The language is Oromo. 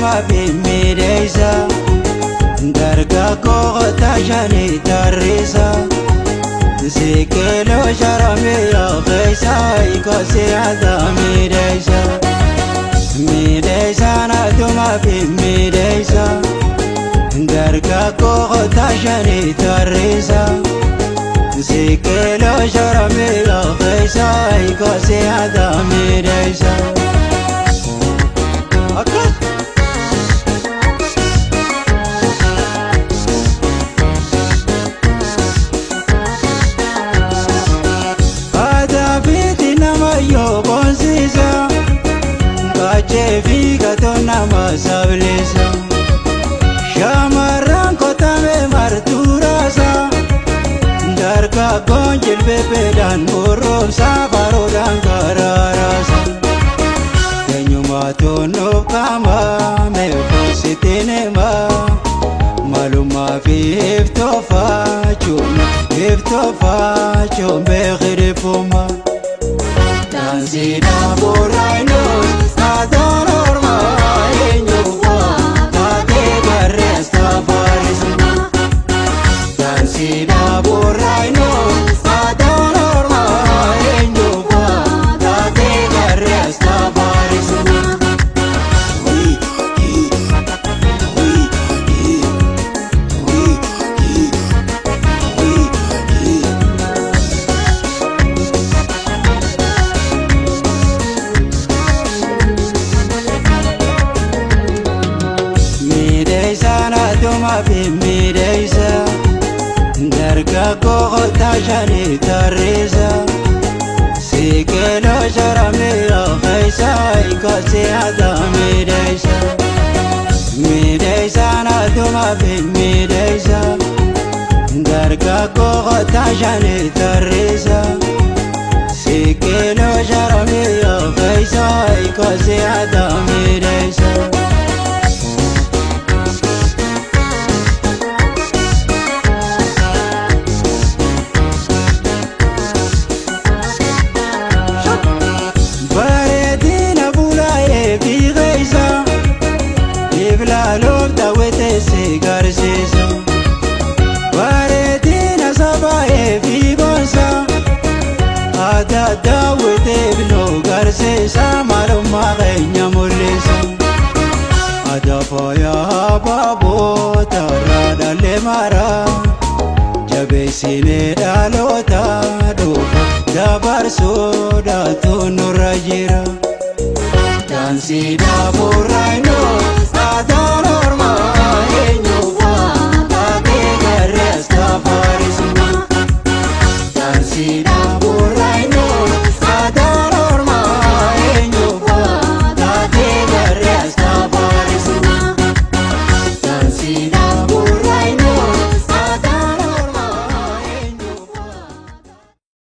aduma bimmideessa dargaggoo taashanii tarreessa siqiloo sharamee yookeessa ikoosi adamideessa mideessaan aduma bimmideessa dargaggoo taashanii tarreessa siqiloo sharamee yookeessa ikoosi adamideessa. Kajeefi katonna masablesa shamarran kotame marturasa dargaggoon jilbebeedhaan morroomsa baroodhaan kararasa eenyumaa toonnoof qaama meeqoositinema malummaa fi iftoofachuun beekirifuma daansiidha booraayinos Adon orma enyuwa tate garres tafarisma dansida borraino Adon orma enyuwa tate garres tafarisma bimmideessa dargaggoo taashanii tarreessa siqiloo sharamee yookeessa ikoosi adamideessa mideessaan aduma bimmideessa dargaggoo taashanii tarreessa siqiloo sharamee yookeessa ikoosi adamideessa. Garceesa bareedina sabaa fi boonsa aadaa daawwitee biloo garceesa maalummaa keenya mul'isa aadaa faayaa baaboota irraa dhalee maraa jabeessinee dhaloota dhufa dabarsuu dhaatuun nurra jira daansiidha boorraayinoo Adon ormaa.